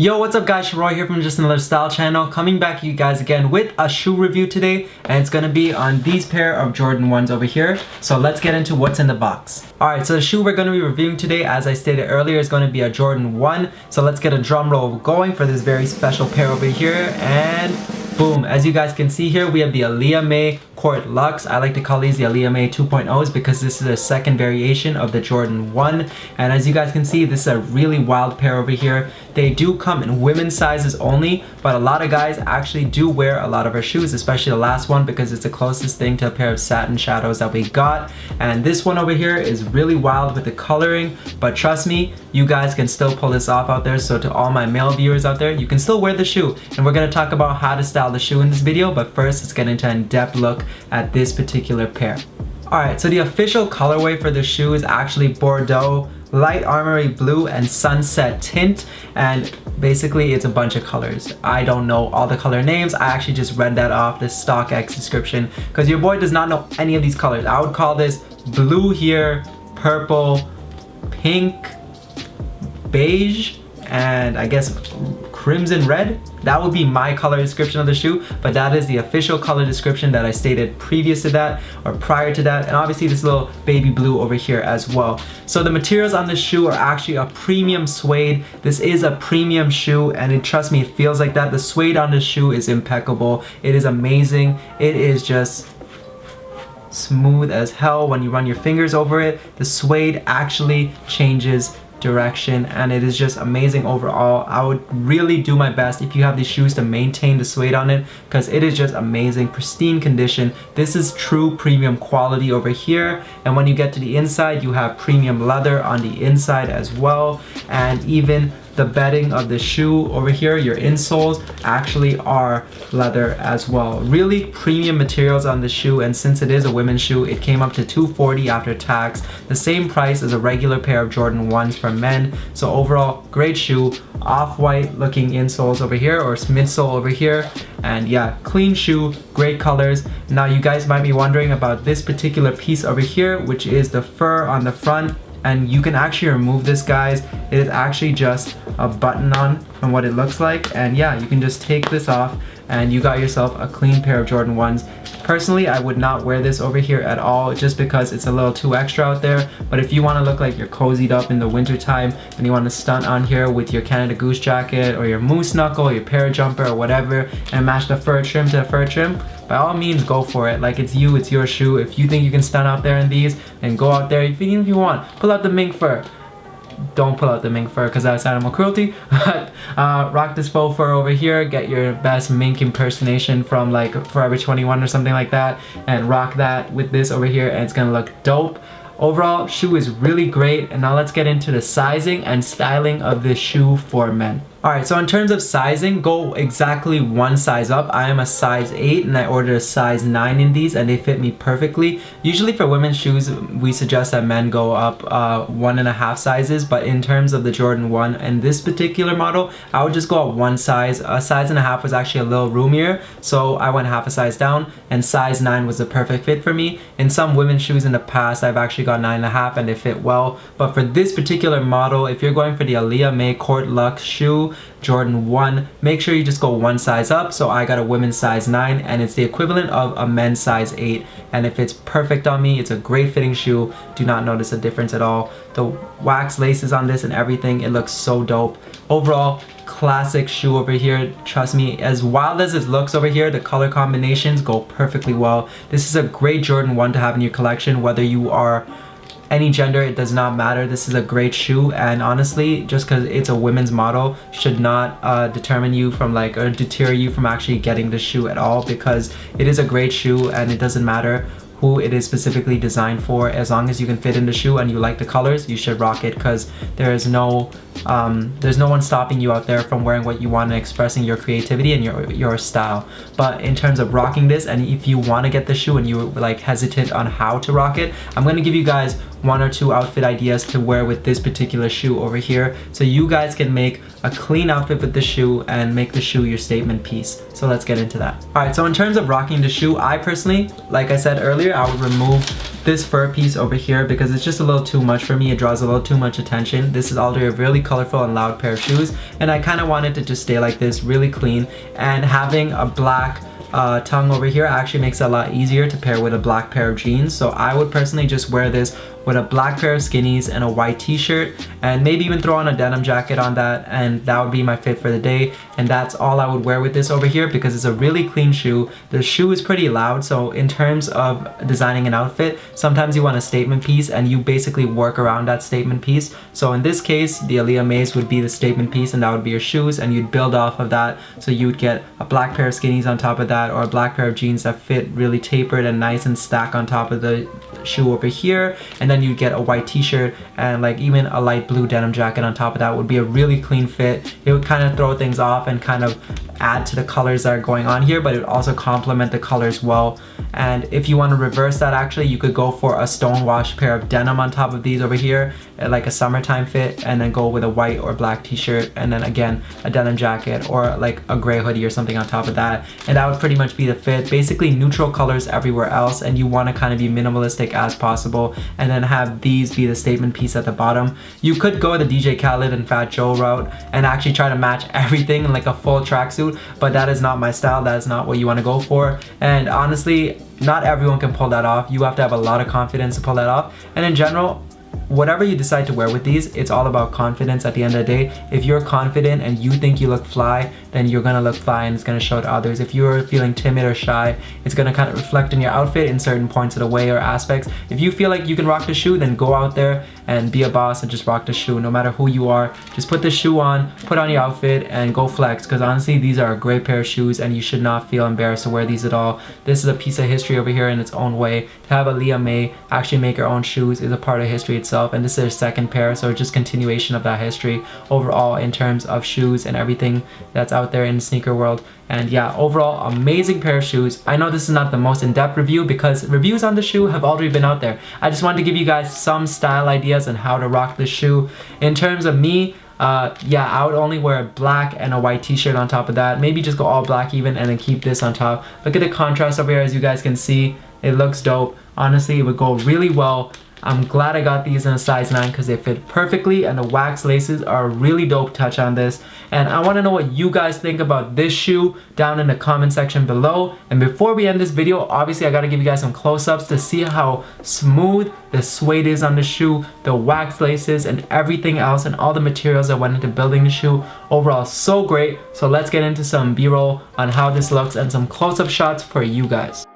Yo, what's up guys, Roy here from Just Another Style channel, coming back to you guys again with a shoe review today, and it's gonna be on these pair of Jordan 1s over here. So let's get into what's in the box. Alright, so the shoe we're gonna be reviewing today, as I stated earlier, is gonna be a Jordan 1. So let's get a drum roll going for this very special pair over here, and boom, as you guys can see here, we have the Aleali May Court Luxe. I like to call these the Aleali May 2.0s because this is a second variation of the Jordan 1. And as you guys can see, this is a really wild pair over here. They do come in women's sizes only, but a lot of guys actually do wear a lot of our shoes, especially the last one because it's the closest thing to a pair of satin shadows that we got. And this one over here is really wild with the coloring, but trust me, you guys can still pull this off out there. So to all my male viewers out there, you can still wear the shoe. And we're gonna talk about how to style the shoe in this video, but first let's get into an in-depth look at this particular pair. Alright, so the official colorway for the shoe is actually Bordeaux, Light Armory Blue, and Sunset Tint, and basically it's a bunch of colors. I don't know all the color names. I actually just read that off the StockX description because your boy does not know any of these colors. I would call this blue here, purple, pink, beige, and I guess crimson red. That would be my color description of the shoe, but that is the official color description that I stated previous to that or prior to that. And obviously this little baby blue over here as well. So the materials on this shoe are actually a premium suede. This is a premium shoe, and trust me, it feels like that. The suede on this shoe is impeccable. It is amazing. It is just smooth as hell when you run your fingers over it. The suede actually changes direction, and it is just amazing overall. I would really do my best if you have these shoes to maintain the suede on it because it is just amazing, pristine condition. This is true premium quality over here, and when you get to the inside, you have premium leather on the inside as well, and even the bedding of the shoe over here, your insoles, actually are leather as well. Really premium materials on the shoe, and since it is a women's shoe, it came up to $240 after tax, the same price as a regular pair of Jordan 1s for men. So overall, great shoe. Off-white looking insoles over here, or midsole over here, and yeah, clean shoe, great colors. Now you guys might be wondering about this particular piece over here, which is the fur on the front. And you can actually remove this, guys. It is actually just a button on from what it looks like, and yeah, you can just take this off and you got yourself a clean pair of Jordan 1s. Personally, I would not wear this over here at all just because it's a little too extra out there, but if you want to look like you're cozied up in the winter time and you want to stunt on here with your Canada Goose jacket or your moose knuckle, your parajumper or whatever, and match the fur trim to the fur trim, by all means go for it. Like, it's you, it's your shoe. If you think you can stunt out there in these, and go out there. Even if you want, pull out the mink fur. Don't pull out the mink fur because that's animal cruelty. But rock this faux fur over here, get your best mink impersonation from like Forever 21 or something like that, and rock that with this over here, and it's gonna look dope. Overall, shoe is really great, and now let's get into the sizing and styling of this shoe for men. Alright, so in terms of sizing, go exactly one size up. I am a size 8 and I ordered a size 9 in these, and they fit me perfectly. Usually for women's shoes, we suggest that men go up 1.5 sizes, but in terms of the Jordan 1 and this particular model, I would just go up one size. A size and a half was actually a little roomier, so I went half a size down, and size 9 was the perfect fit for me. In some women's shoes in the past, I've actually got 9.5 and they fit well, but for this particular model, if you're going for the Aleali May Court Luxe shoe, Jordan 1, make sure you just go one size up. So I got a women's size 9, and it's the equivalent of a men's size 8, and it fits perfect on me. It's a great fitting shoe. Do not notice a difference at all. The wax laces on this and everything, it looks so dope. Overall, classic shoe over here. Trust me, as wild as it looks over here, the color combinations go perfectly well. This is a great Jordan 1 to have in your collection, whether you are any gender, it does not matter. This is a great shoe, and honestly, just because it's a women's model should not determine you from like, or deter you from actually getting the shoe at all, because it is a great shoe and it doesn't matter who it is specifically designed for. As long as you can fit in the shoe and you like the colors, you should rock it, because there's no one stopping you out there from wearing what you want and expressing your creativity and your style. But in terms of rocking this, and if you want to get the shoe and you're like hesitant on how to rock it, I'm going to give you guys 1 or 2 outfit ideas to wear with this particular shoe over here, so you guys can make a clean outfit with the shoe and make the shoe your statement piece. So let's get into that. Alright, so in terms of rocking the shoe, I personally, like I said earlier, I would remove this fur piece over here because it's just a little too much for me. It draws a little too much attention. This is already a really colorful and loud pair of shoes, and I kind of wanted to just stay like this, really clean. And having a black tongue over here actually makes it a lot easier to pair with a black pair of jeans. So I would personally just wear this with a black pair of skinnies and a white t-shirt, and maybe even throw on a denim jacket on that, and that would be my fit for the day. And that's all I would wear with this over here, because it's a really clean shoe. The shoe is pretty loud, so in terms of designing an outfit, sometimes you want a statement piece and you basically work around that statement piece. So in this case, the Aleali Mays would be the statement piece, and that would be your shoes, and you'd build off of that. So you would get a black pair of skinnies on top of that, or a black pair of jeans that fit really tapered and nice and stack on top of the shoe over here, and then you get a white t-shirt and like even a light blue denim jacket on top of that. Would be a really clean fit. It would kind of throw things off and kind of add to the colors that are going on here, but it would also complement the colors well. And if you want to reverse that, actually you could go for a stonewashed pair of denim on top of these over here, like a summertime fit, and then go with a white or black t-shirt, and then again a denim jacket or like a gray hoodie or something on top of that, and that would pretty much be the fit. Basically neutral colors everywhere else, and you want to kind of be minimalistic as possible, and then have these be the statement piece at the bottom. You could go the DJ Khaled and Fat Joe route and actually try to match everything in like a full tracksuit, but that is not my style. That is not what you want to go for, and honestly not everyone can pull that off. You have to have a lot of confidence to pull that off. And in general, whatever you decide to wear with these, it's all about confidence at the end of the day. If you're confident and you think you look fly, then you're gonna look fly, and it's gonna show to others. If you're feeling timid or shy, it's gonna kind of reflect in your outfit in certain points of the way or aspects. If you feel like you can rock the shoe, then go out there and be a boss and just rock the shoe. No matter who you are, just put the shoe on, put on your outfit, and go flex, because honestly these are a great pair of shoes and you should not feel embarrassed to wear these at all. This is a piece of history over here in its own way. To have Aleali May actually make her own shoes is a part of history itself, and this is their second pair, so just continuation of that history overall in terms of shoes and everything that's out there in the sneaker world. And yeah, overall amazing pair of shoes. I know this is not the most in-depth review because reviews on the shoe have already been out there. I just wanted to give you guys some style ideas on how to rock this shoe. In terms of me, yeah, I would only wear a black and a white t-shirt on top of that. Maybe just go all black even, and then keep this on top. Look at the contrast over here. As you guys can see, it looks dope. Honestly, it would go really well. I'm glad I got these in a size 9 because they fit perfectly, and the wax laces are a really dope touch on this. And I want to know what you guys think about this shoe down in the comment section below. And before we end this video, obviously I got to give you guys some close-ups to see how smooth the suede is on the shoe, the wax laces, and everything else, and all the materials that went into building the shoe. Overall, so great. So let's get into some b-roll on how this looks and some close-up shots for you guys.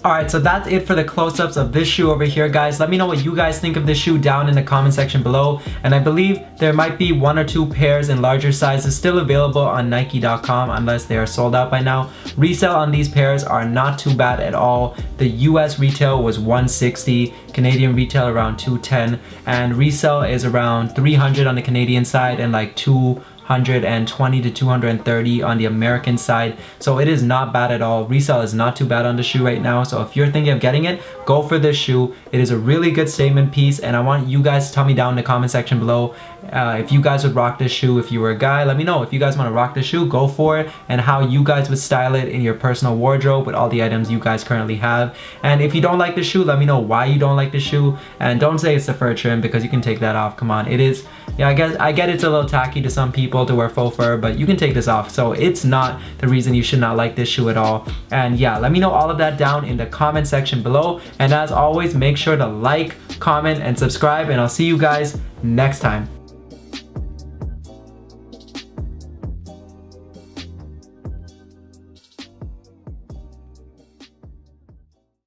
Alright, so that's it for the close-ups of this shoe over here, guys. Let me know what you guys think of this shoe down in the comment section below. And I believe there might be 1 or 2 pairs in larger sizes still available on Nike.com unless they are sold out by now. Resale on these pairs are not too bad at all. The US retail was $160, Canadian retail around $210, and resale is around $300 on the Canadian side and like $220 to $230 on the American side. So it is not bad at all. Resale is not too bad on the shoe right now. So if you're thinking of getting it, go for this shoe. It is a really good statement piece, and I want you guys to tell me down in the comment section below if you guys would rock this shoe. If you were a guy, let me know. If you guys want to rock this shoe, go for it, and how you guys would style it in your personal wardrobe with all the items you guys currently have. And if you don't like the shoe, let me know why you don't like the shoe, and don't say it's the fur trim because you can take that off. Come on, it is. Yeah, I get it's a little tacky to some people to wear faux fur, but you can take this off, so it's not the reason you should not like this shoe at all. And yeah, let me know all of that down in the comment section below, and as always, make sure to like, comment, and subscribe, and I'll see you guys next time.